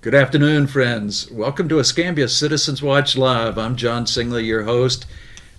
Good afternoon, friends. Welcome to Escambia Citizens Watch Live. I'm John Singley, your host.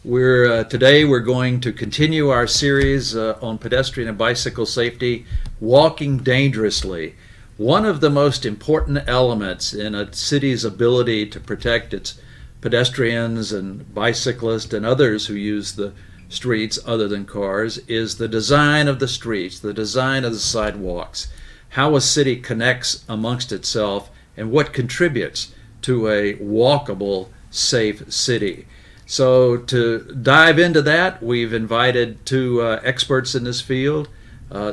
Today we're going to continue our series on pedestrian and bicycle safety, walking dangerously. One of the most important elements in a city's ability to protect its pedestrians and bicyclists and others who use the streets other than cars is the design of the streets, the design of the sidewalks, how a city connects amongst itself, and what contributes to a walkable, safe city. So to dive into that, we've invited two experts in this field,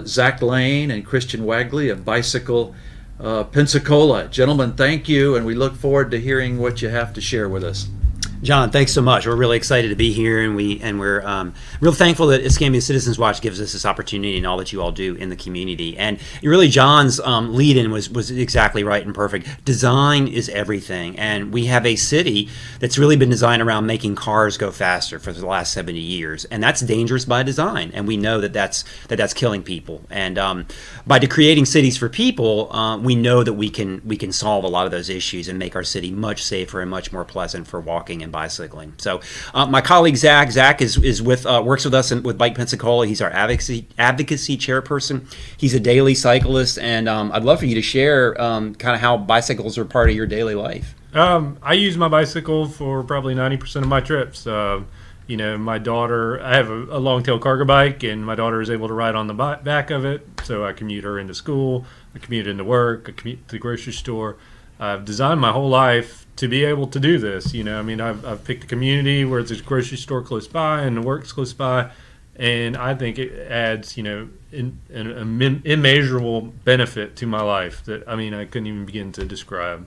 Zac Lane and Christian Wagley of Bicycle Pensacola. Gentlemen, thank you, and we look forward to hearing what you have to share with us. John, thanks so much. We're really excited to be here, and we're real thankful that Escambia Citizens Watch gives us this opportunity and all that you all do in the community. And really, John's lead-in was exactly right and perfect. Design is everything, and we have a city that's really been designed around making cars go faster for the last 70 years, and that's dangerous by design. And we know that's killing people. And by creating cities for people, we know that we can solve a lot of those issues and make our city much safer and much more pleasant for walking and bicycling. So my colleague Zac is works with us with Bike Pensacola. He's our advocacy chairperson. He's a daily cyclist, and I'd love for you to share kind of how bicycles are part of your daily life. I use my bicycle for probably 90% of my trips. My daughter, I have a long-tail cargo bike, and my daughter is able to ride on the back of it, so I commute her into school, I commute into work, I commute to the grocery store. I've designed my whole life to be able to do this. I've picked a community where there's a grocery store close by and the work's close by, and I think it adds, an immeasurable benefit to my life that, I couldn't even begin to describe.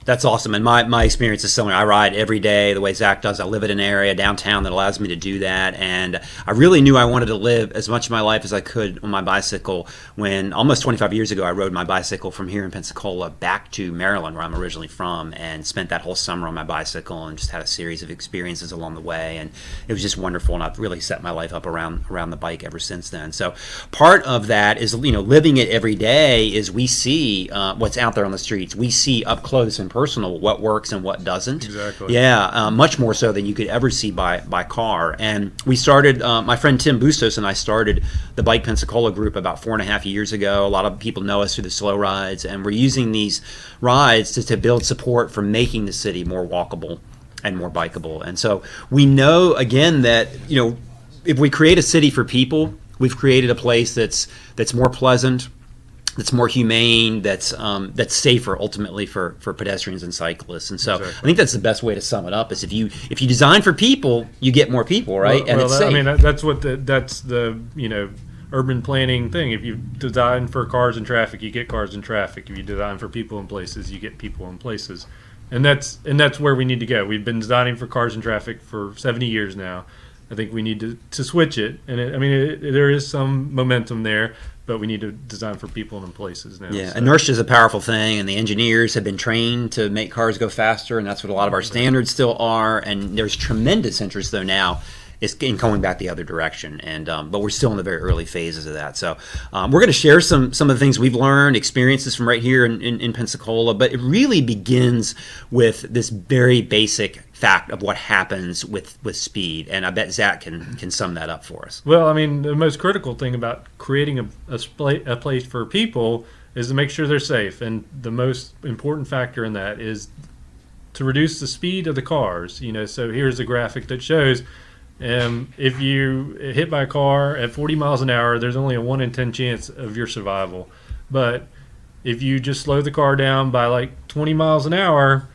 That's awesome, and my experience is similar. I ride every day the way Zac does. I live in an area downtown that allows me to do that, and I really knew I wanted to live as much of my life as I could on my bicycle when almost 25 years ago I rode my bicycle from here in Pensacola back to Maryland, where I'm originally from, and spent that whole summer on my bicycle and just had a series of experiences along the way, and it was just wonderful, and I've really set my life up around the bike ever since then. So part of that is, living it every day is we see what's out there on the streets. We see up close and personal what works and what doesn't. Exactly. Yeah, much more so than you could ever see by car. And we started, my friend Tim Bustos and I started the Bike Pensacola group about 4.5 years ago. A lot of people know us through the slow rides, and we're using these rides to build support for making the city more walkable and more bikeable. And so we know, again, that if we create a city for people, we've created a place that's more pleasant, that's more humane, that's safer ultimately for pedestrians and cyclists. And so exactly. I think that's the best way to sum it up is if you design for people, you get more people, right? It's safe. That's the urban planning thing. If you design for cars and traffic, you get cars and traffic. If you design for people and places, you get people and places. And that's where we need to go. We've been designing for cars and traffic for 70 years now. I think we need to switch it. And there is some momentum there, but we need to design for people and places now. Yeah, so. Inertia is a powerful thing, and the engineers have been trained to make cars go faster, and that's what a lot of our standards still are. And there's tremendous interest, though, now is in going back the other direction. And but we're still in the very early phases of that. So we're going to share some of the things we've learned, experiences from right here in Pensacola. But it really begins with this very basic fact of what happens with speed, and I bet Zac can sum that up for us. Well, the most critical thing about creating a place for people is to make sure they're safe, and the most important factor in that is to reduce the speed of the cars. So here's a graphic that shows if you hit by a car at 40 miles an hour, there's only a 1 in 10 chance of your survival. But if you just slow the car down by like 20 miles an hour,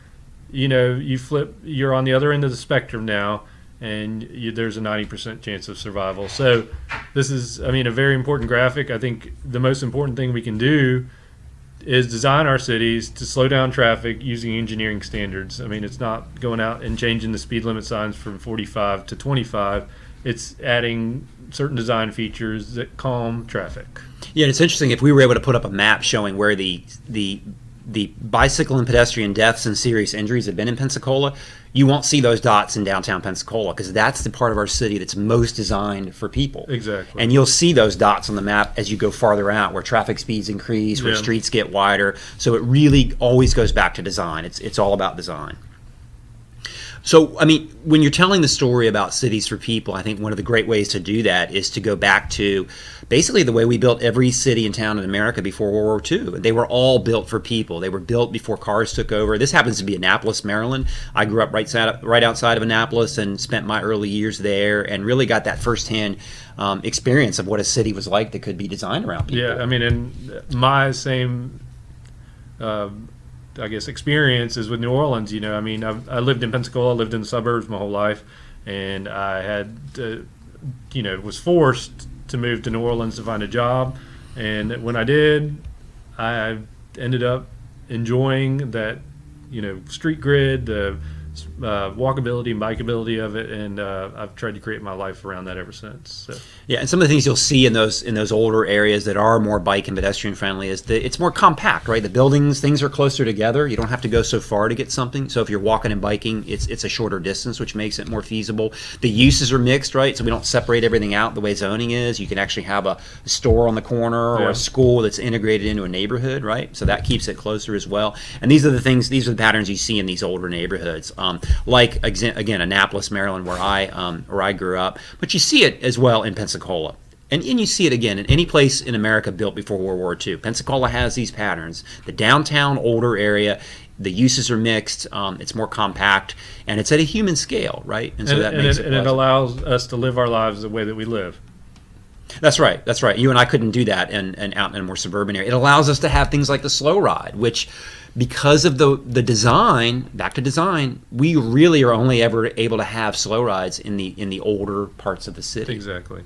you're on the other end of the spectrum now, and there's a 90% chance of survival. So this is, a very important graphic. I think the most important thing we can do is design our cities to slow down traffic using engineering standards. It's not going out and changing the speed limit signs from 45 to 25. It's adding certain design features that calm traffic. Yeah, it's interesting. If we were able to put up a map showing where the the bicycle and pedestrian deaths and serious injuries have been in Pensacola, you won't see those dots in downtown Pensacola because that's the part of our city that's most designed for people. Exactly. And you'll see those dots on the map as you go farther out, where traffic speeds increase, where Yeah. streets get wider. So it really always goes back to design. It's all about design. So, I mean, when you're telling the story about cities for people, I think one of the great ways to do that is to go back to basically the way we built every city and town in America before World War II. They were all built for people. They were built before cars took over. This happens to be Annapolis, Maryland. I grew up right outside of Annapolis and spent my early years there and really got that firsthand experience of what a city was like that could be designed around people. Yeah, I mean, and my same, I guess, experience is with New Orleans. You know, I mean, I lived in Pensacola, lived in the suburbs my whole life, and I had, was forced to move to New Orleans to find a job. And when I did, I ended up enjoying that, street grid, the walkability and bikeability of it, and I've tried to create my life around that ever since. So. Yeah, and some of the things you'll see in those older areas that are more bike and pedestrian friendly is that it's more compact, right? The buildings, things are closer together. You don't have to go so far to get something. So if you're walking and biking, it's a shorter distance, which makes it more feasible. The uses are mixed, right? So we don't separate everything out the way zoning is. You can actually have a store on the corner or a school that's integrated into a neighborhood, right? So that keeps it closer as well. And these are the patterns you see in these older neighborhoods. Like again, Annapolis, Maryland, where I grew up, but you see it as well in Pensacola, and you see it again in any place in America built before World War II. Pensacola has these patterns. The downtown older area, the uses are mixed. It's more compact, and it's at a human scale, right? And so that makes it. And it allows us to live our lives the way that we live. That's right. That's right. You and I couldn't do that and out in a more suburban area. It allows us to have things like the slow ride, which, because of the design, back to design, we really are only ever able to have slow rides in the older parts of the city. Exactly.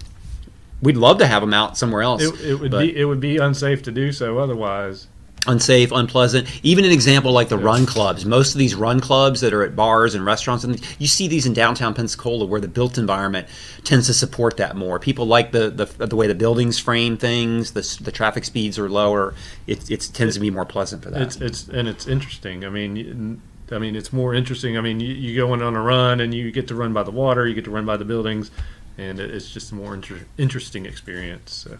We'd love to have them out somewhere else. It would be unsafe to do so otherwise. Unsafe, unpleasant. Even an example like the run clubs. Most of these run clubs that are at bars and restaurants, and you see these in downtown Pensacola, where the built environment tends to support that more. People like the way the buildings frame things. The traffic speeds are lower. It tends to be more pleasant for that. It's interesting. I mean, it's more interesting. I mean, you go on a run and you get to run by the water. You get to run by the buildings, and it's just a more interesting experience. So.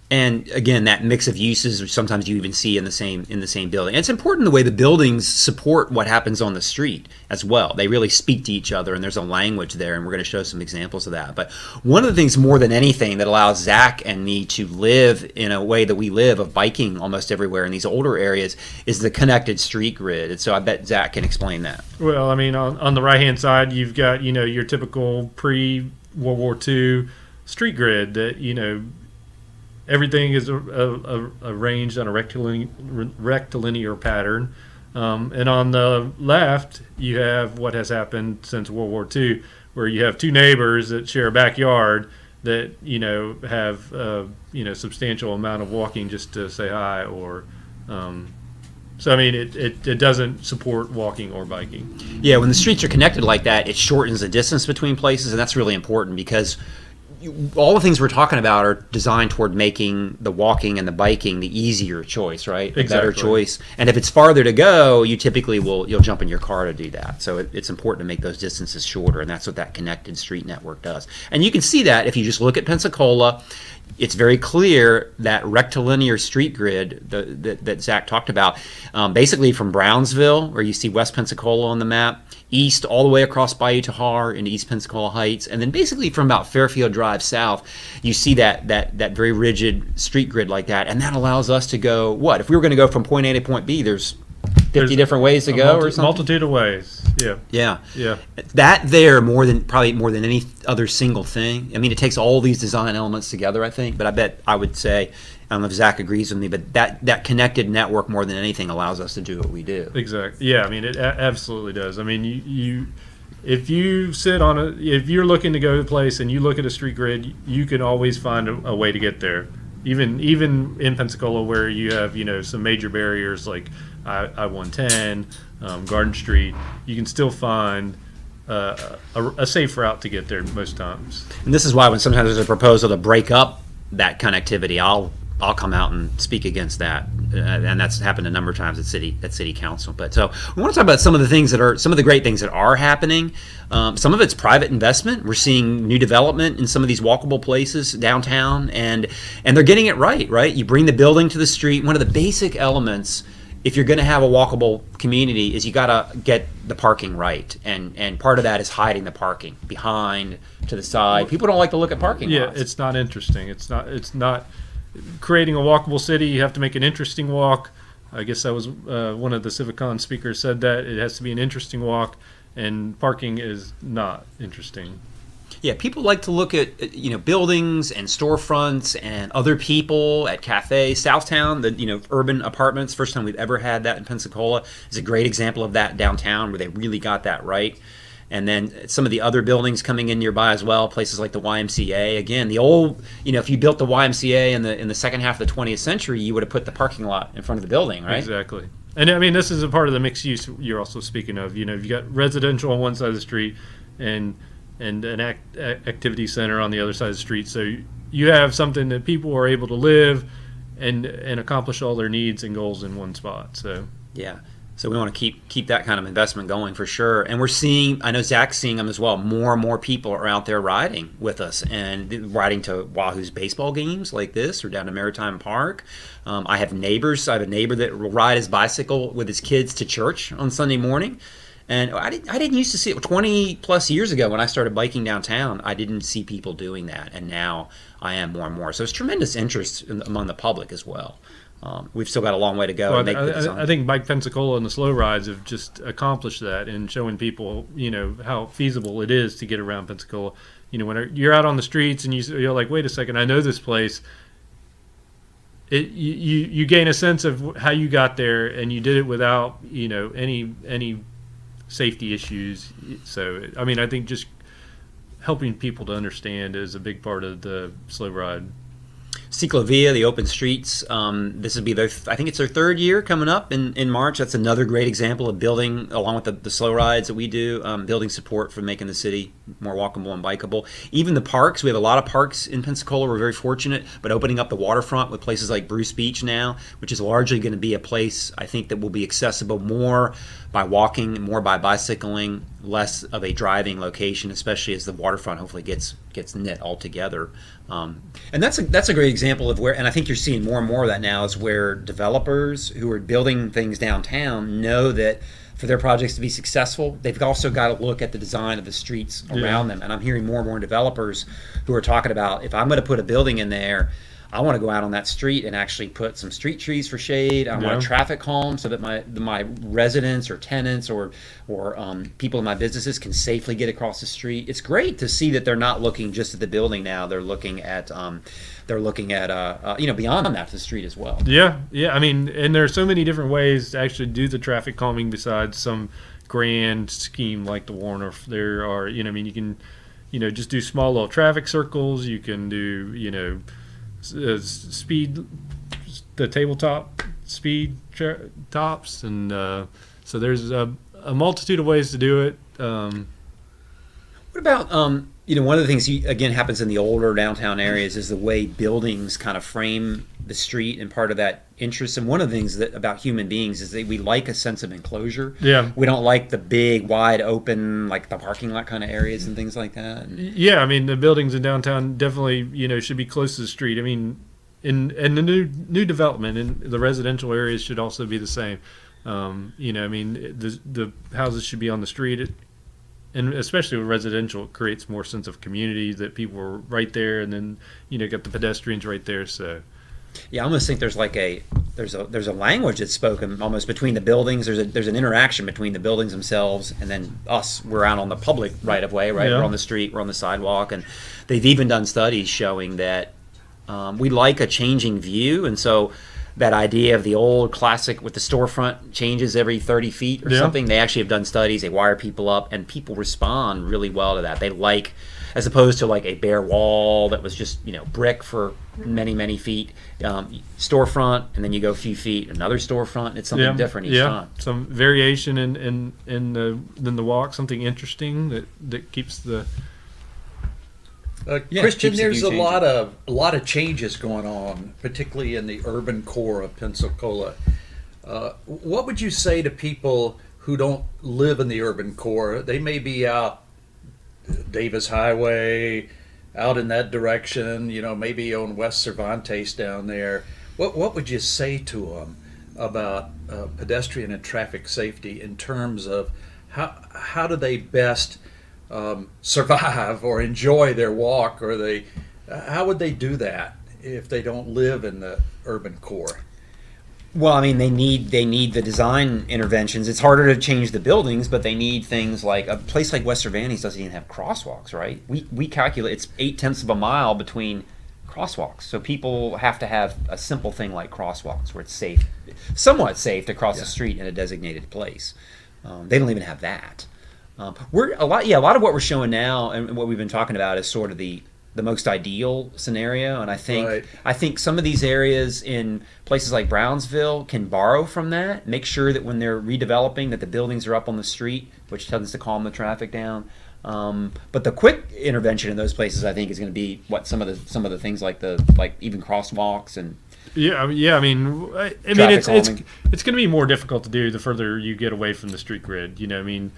And again, that mix of uses, which sometimes you even see in the same building. And it's important the way the buildings support what happens on the street as well. They really speak to each other, and there's a language there, and we're going to show some examples of that. But one of the things more than anything that allows Zac and me to live in a way that we live, of biking almost everywhere in these older areas, is the connected street grid. And so I bet Zac can explain that. Well, I mean, on the right-hand side, you've got, your typical pre-World War II street grid that, everything is arranged on a rectilinear pattern. And on the left, you have what has happened since World War II, where you have two neighbors that share a backyard that, have, substantial amount of walking just to say hi or... So, I mean, it doesn't support walking or biking. Yeah, when the streets are connected like that, it shortens the distance between places, and that's really important because all the things we're talking about are designed toward making the walking and the biking the easier choice, right? The better choice. And if it's farther to go, you typically you'll jump in your car to do that. So it's important to make those distances shorter, and that's what that connected street network does. And you can see that if you just look at Pensacola. It's very clear that rectilinear street grid that Zac talked about, basically from Brownsville, where you see West Pensacola on the map, east all the way across Bayou Tahar into East Pensacola Heights, and then basically from about Fairfield Drive south, you see that very rigid street grid like that, and that allows us to go, what? If we were going to go from point A to point B, there's 50 different ways to go or something? Multitude of ways, yeah. That probably more than any other single thing. I mean, it takes all these design elements together, I think, but I would say, I don't know if Zac agrees with me, but that connected network more than anything allows us to do what we do. Exactly. Yeah, I mean, it absolutely does. I mean, if you're looking to go to a place and you look at a street grid, you can always find a way to get there. Even in Pensacola, where you have some major barriers like I-110, Garden Street, you can still find a safe route to get there most times. And this is why when sometimes there's a proposal to break up that connectivity, I'll I'll come out and speak against that, and that's happened a number of times at city council. But so we want to talk about some of the great things that are happening. Some of it's private investment. We're seeing new development in some of these walkable places downtown, and they're getting it right. Right, you bring the building to the street. One of the basic elements, if you're going to have a walkable community, is you got to get the parking right, and part of that is hiding the parking behind, to the side. People don't like to look at parking lots. It's not interesting. It's not creating a walkable city. You have to make an interesting walk. I guess that was one of the CivicCon speakers said that it has to be an interesting walk, and parking is not interesting. Yeah, people like to look at buildings and storefronts and other people at cafes. Southtown, the urban apartments, first time we've ever had that in Pensacola, is a great example of that downtown, where they really got that right. And then some of the other buildings coming in nearby as well, places like the YMCA. Again, the old, if you built the YMCA in the second half of the 20th century, you would have put the parking lot in front of the building, right? Exactly. And I mean, this is a part of the mixed use you're also speaking of. You've got residential on one side of the street and an activity center on the other side of the street. So you have something that people are able to live and accomplish all their needs and goals in one spot. So yeah. So we want to keep that kind of investment going for sure. And we're seeing, I know Zac's seeing them as well, more and more people are out there riding with us and riding to Wahoo's baseball games like this, or down to Maritime Park. I have neighbors. I have a neighbor that will ride his bicycle with his kids to church on Sunday morning. And I didn't used to see it 20 plus years ago when I started biking downtown. I didn't see people doing that, and now I am more and more. So it's tremendous interest among the public as well. We've still got a long way to go. Well, I think Bike Pensacola and the slow rides have just accomplished that in showing people, how feasible it is to get around Pensacola. When you're out on the streets and you're like, wait a second, I know this place. You gain a sense of how you got there, and you did it without any safety issues. So I mean, I think just helping people to understand is a big part of the slow ride. Ciclovia, the open streets, this would be I think it's their third year coming up in March. That's another great example of building, along with the slow rides that we do, building support for making the city more walkable and bikeable. Even the parks, we have a lot of parks in Pensacola. We're very fortunate, but opening up the waterfront with places like Bruce Beach now, which is largely going to be a place, I think, that will be accessible more by walking, more by bicycling, less of a driving location, especially as the waterfront hopefully gets knit all together. And that's a great example of where, and I think you're seeing more and more of that now, is where developers who are building things downtown know that for their projects to be successful, they've also got to look at the design of the streets around them. And I'm hearing more and more developers who are talking about, if I'm going to put a building in there, I want to go out on that street and actually put some street trees for shade. I want a traffic calm so that my residents or tenants or people in my businesses can safely get across the street. It's great to see that they're not looking just at the building now. They're looking at beyond that to the street as well. Yeah. I mean, and there are so many different ways to actually do the traffic calming besides some grand scheme like the Warner. There are, you can, just do small little traffic circles. You can do, speed, the tabletop speed tops, and so there's a multitude of ways to do it. What about one of the things again happens in the older downtown areas is the way buildings kind of frame the street, and part of that interest. And one of the things about human beings is that we like a sense of enclosure. Yeah, we don't like the big, wide open, like the parking lot kind of areas and things like that. Yeah, I mean, the buildings in downtown definitely should be close to the street. I mean, in the new development in the residential areas should also be the same. I mean, the houses should be on the street. And especially with residential, it creates more sense of community, that people are right there, and then got the pedestrians right there. So yeah, I almost think there's a language that's spoken almost between the buildings. There's an interaction between the buildings themselves and then us. We're out on the public right of way, right? Yeah. We're on the street, we're on the sidewalk, and they've even done studies showing that we like a changing view, and so that idea of the old classic with the storefront changes every 30 feet or something. They actually have done studies. They wire people up, and people respond really well to that. They like, as opposed to like a bare wall that was just brick for many feet, storefront, and then you go a few feet, another storefront. It's something different each time. Some variation in the walk, something interesting that keeps the Yeah, Christian, keeps the there's view a changing. lot of changes going on, particularly in the urban core of Pensacola. What would you say to people who don't live in the urban core? They may be out Davis Highway, out in that direction, maybe on West Cervantes down there. What would you say to them about pedestrian and traffic safety in terms of how do they best survive or enjoy their walk, or how would they do that if they don't live in the urban core? Well, I mean, they need the design interventions. It's harder to change the buildings, but they need things like a place like West Cervantes doesn't even have crosswalks, right? We calculate it's 0.8 of a mile between crosswalks, so people have to have a simple thing like crosswalks where it's safe, somewhat safe to cross the street in a designated place. They don't even have that. A lot of what we're showing now and what we've been talking about is sort of the most ideal scenario, and I think some of these areas in places like Brownsville can borrow from that. Make sure that when they're redeveloping, that the buildings are up on the street, which tends to calm the traffic down. But the quick intervention in those places, I think, is going to be some of the things like even crosswalks and I mean, it's going to be more difficult to do the further you get away from the street grid. Designed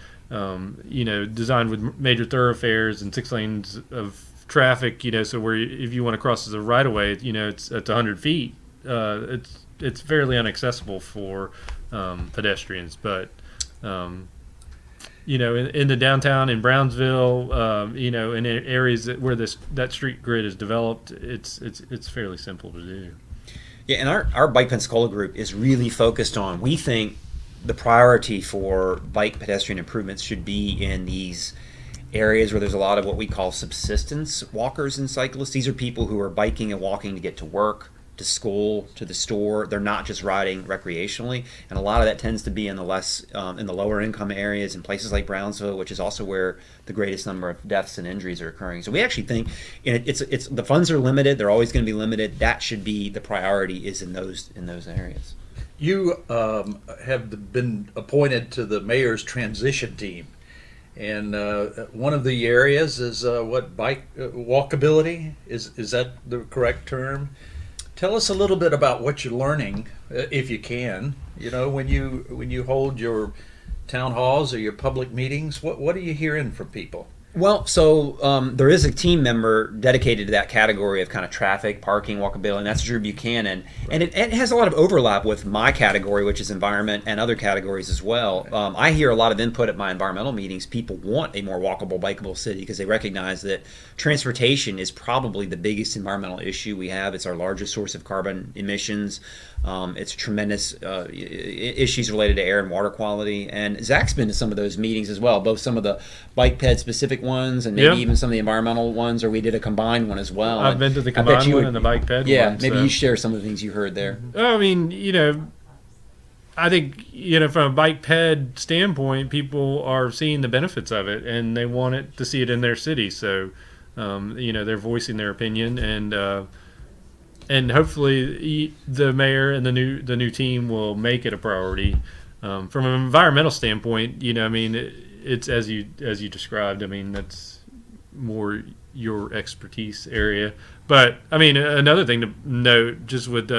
with major thoroughfares and 6 lanes of traffic, so where if you want to cross as a right of way, it's 100 feet. It's fairly inaccessible for pedestrians. But in the downtown in Brownsville, in areas where that street grid is developed, it's fairly simple to do. Yeah, and our Bike Pensacola group is really focused on. We think the priority for bike pedestrian improvements should be in these areas where there's a lot of what we call subsistence walkers and cyclists. These are people who are biking and walking to get to work, to school, to the store. They're not just riding recreationally, and a lot of that tends to be in the lower income areas in places like Brownsville, which is also where the greatest number of deaths and injuries are occurring. So we actually think it's the funds are limited. They're always going to be limited. That should be the priority, is in those areas. You have been appointed to the mayor's transition team, and one of the areas is bike walkability. Is that the correct term? Tell us a little bit about what you're learning, if you can. When you hold your town halls or your public meetings, what are you hearing from people? Well, so there is a team member dedicated to that category of kind of traffic, parking, walkability, and that's Drew Buchanan. And it has a lot of overlap with my category, which is environment, and other categories as well. I hear a lot of input at my environmental meetings. People want a more walkable, bikeable city because they recognize that transportation is probably the biggest environmental issue we have. It's our largest source of carbon emissions. It's tremendous issues related to air and water quality. And Zach's been to some of those meetings as well, both some of the bike ped specific ones and maybe even some of the environmental ones, or we did a combined one as well. I've been to the combined one and the bike ped one. Yeah, maybe you share some of the things you heard there. I mean, I think, from a bike ped standpoint, people are seeing the benefits of it and they want to see it in their city. So, they're voicing their opinion, and hopefully the mayor and the new team will make it a priority. From an environmental standpoint, it's as you described. I mean, that's more your expertise area. But I mean, another thing to note, just with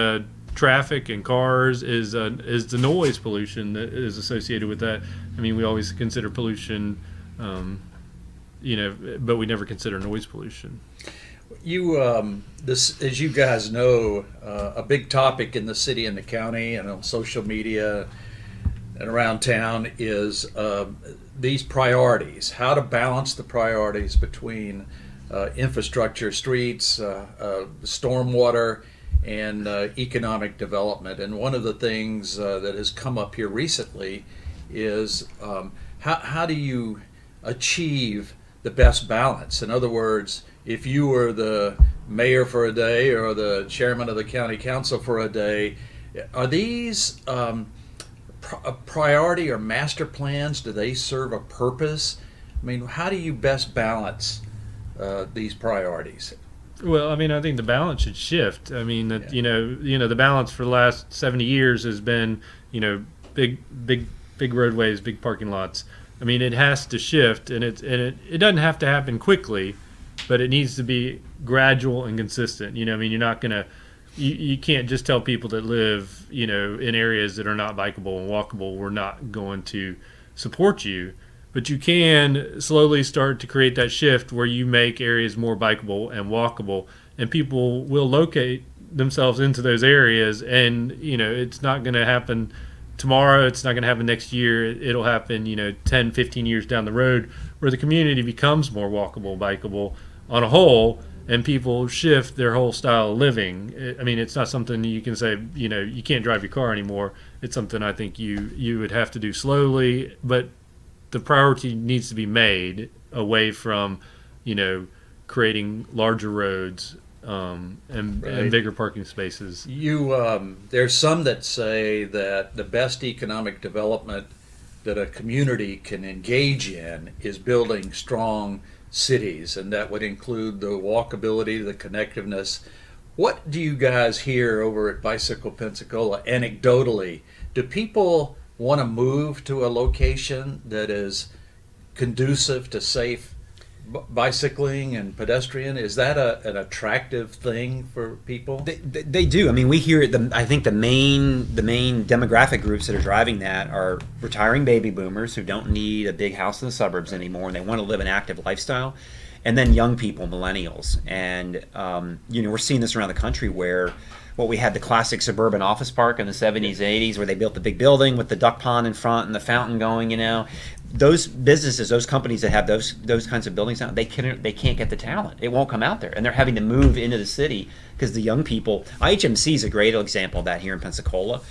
traffic and cars, is the noise pollution that is associated with that. I mean, we always consider pollution, but we never consider noise pollution. This, as you guys know, a big topic in the city and the county and on social media and around town is these priorities. How to balance the priorities between infrastructure, streets, stormwater, and economic development. And one of the things that has come up here recently is how do you achieve the best balance? In other words, if you were the mayor for a day or the chairman of the county council for a day, are these priority or master plans? Do they serve a purpose? I mean, how do you best balance these priorities? Well, I mean, I think the balance should shift. I mean, that the balance for the last 70 years has been, big roadways, big parking lots. I mean, it has to shift, and it doesn't have to happen quickly, but it needs to be gradual and consistent. I mean, you're not gonna you can't just tell people that live, in areas that are not bikeable and walkable, we're not going to support you. But you can slowly start to create that shift where you make areas more bikeable and walkable, and people will locate themselves into those areas. And, it's not going to happen tomorrow. It's not going to happen next year. It'll happen, 10, 15 years down the road, where the community becomes more walkable, bikeable on a whole, and people shift their whole style of living. I mean, it's not something you can say, you can't drive your car anymore. It's something I think you would have to do slowly, but the priority needs to be made away from, creating larger roads and bigger parking spaces. There's some that say that the best economic development that a community can engage in is building strong cities, and that would include the walkability, the connectiveness. What do you guys hear over at Bicycle Pensacola anecdotally? Do people want to move to a location that is conducive to safe bicycling and pedestrian? Is that an attractive thing for people? They do. I mean, we hear it. I think the main demographic groups that are driving that are retiring baby boomers who don't need a big house in the suburbs anymore, and they want to live an active lifestyle, and then young people, millennials. And we're seeing this around the country where we had the classic suburban office park in the 70s, 80s, where they built the big building with the duck pond in front and the fountain going. Those businesses, those companies that have those kinds of buildings now, they can't get the talent. It won't come out there, and they're having to move into the city because the young people. IHMC is a great example of that here in Pensacola.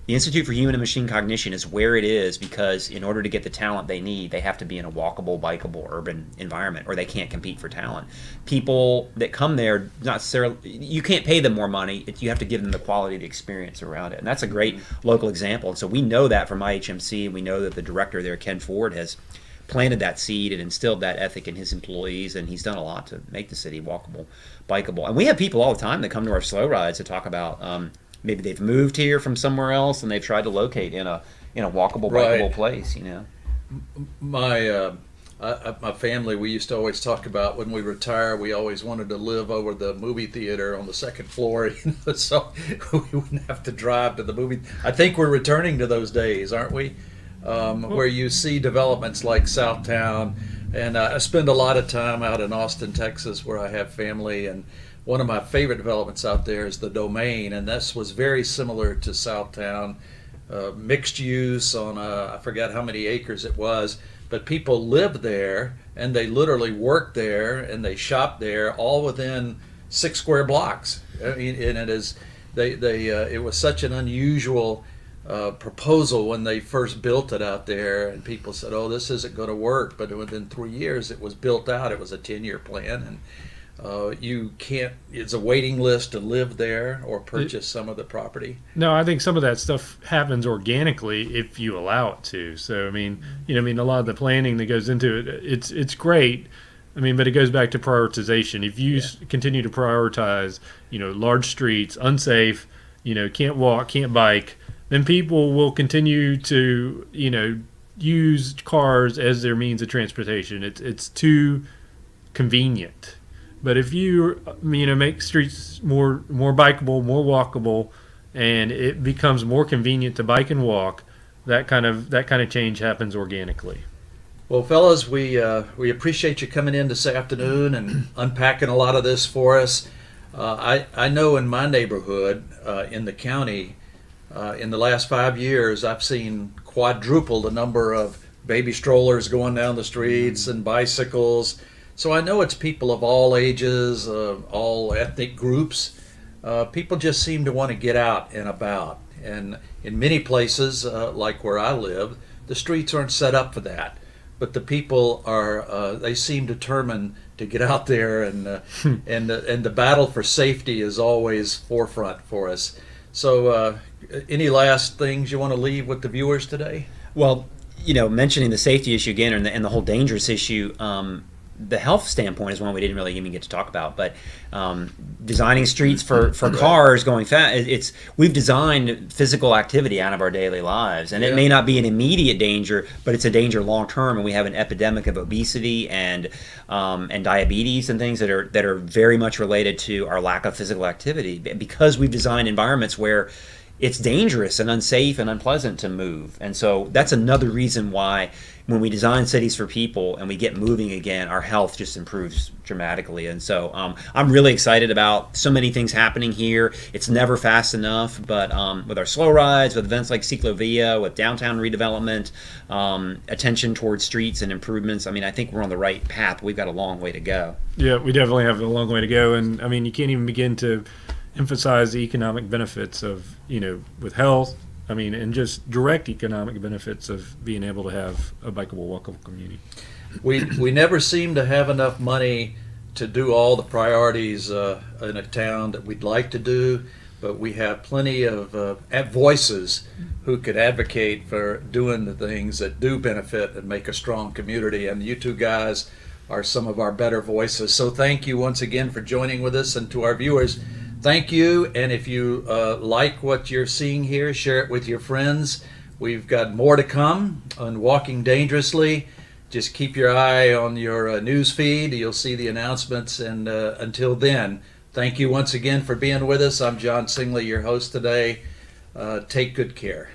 The Institute for Human and Machine Cognition is where it is because in order to get the talent they need, they have to be in a walkable, bikeable, urban environment, or they can't compete for talent. People that come there, not necessarily, you can't pay them more money. You have to give them the quality of the experience around it. And that's a great local example. And so we know that from IHMC, and we know that the director there, Ken Ford, has planted that seed and instilled that ethic in his employees, and he's done a lot to make the city walkable, bikeable. And we have people all the time that come to our slow rides to talk about maybe they've moved here from somewhere else and they've tried to locate in a walkable, bikeable place. My family, we used to always talk about when we retire, we always wanted to live over the movie theater on the second floor, so we wouldn't have to drive to the movie. I think we're returning to those days, aren't we? Where you see developments like Southtown, and I spend a lot of time out in Austin, Texas, where I have family, and one of my favorite developments out there is the Domain, and this was very similar to Southtown, mixed use on I forgot how many acres it was, but people lived there and they literally worked there and they shopped there, all within 6 square blocks. I mean, and it was such an unusual proposal when they first built it out there, and people said, "Oh, this isn't going to work." But within 3 years, it was built out. It was a 10-year plan, and it's a waiting list to live there or purchase some of the property. No, I think some of that stuff happens organically if you allow it to. So, I mean, a lot of the planning that goes into it, it's great. I mean, but it goes back to prioritization. If you continue to prioritize, large streets, unsafe, can't walk, can't bike, then people will continue to, use cars as their means of transportation. It's too convenient. But if you make streets more bikeable, more walkable, and it becomes more convenient to bike and walk, that kind of change happens organically. Well, fellas, we appreciate you coming in this afternoon and unpacking a lot of this for us. I know in my neighborhood, in the county, in the last 5 years, I've seen quadruple the number of baby strollers going down the streets and bicycles. So I know it's people of all ages, all ethnic groups. People just seem to want to get out and about. And in many places, like where I live, the streets aren't set up for that. But the people they seem determined to get out there, and the battle for safety is always forefront for us. So any last things you want to leave with the viewers today? Well, mentioning the safety issue again and the whole dangerous issue, the health standpoint is one we didn't really even get to talk about, but designing streets for cars going fast. We've designed physical activity out of our daily lives, and it may not be an immediate danger, but it's a danger long term. And we have an epidemic of obesity and diabetes and things that are very much related to our lack of physical activity, because we've designed environments where it's dangerous and unsafe and unpleasant to move. And so that's another reason why when we design cities for people and we get moving again, our health just improves dramatically. And so I'm really excited about so many things happening here. It's never fast enough, but with our slow rides, with events like Ciclovia, with downtown redevelopment, attention towards streets and improvements, I mean, I think we're on the right path. We've got a long way to go. Yeah, we definitely have a long way to go. And I mean, you can't even begin to emphasize the economic benefits of, with health, and just direct economic benefits of being able to have a bikeable, walkable community. We never seem to have enough money to do all the priorities in a town that we'd like to do, but we have plenty of voices who could advocate for doing the things that do benefit and make a strong community, and you two guys are some of our better voices. So thank you once again for joining with us, and to our viewers, thank you. And if you like what you're seeing here, share it with your friends. We've got more to come on Walking Dangerously. Just keep your eye on your news feed. You'll see the announcements. And until then, thank you once again for being with us. I'm John Singley, your host today. Take good care.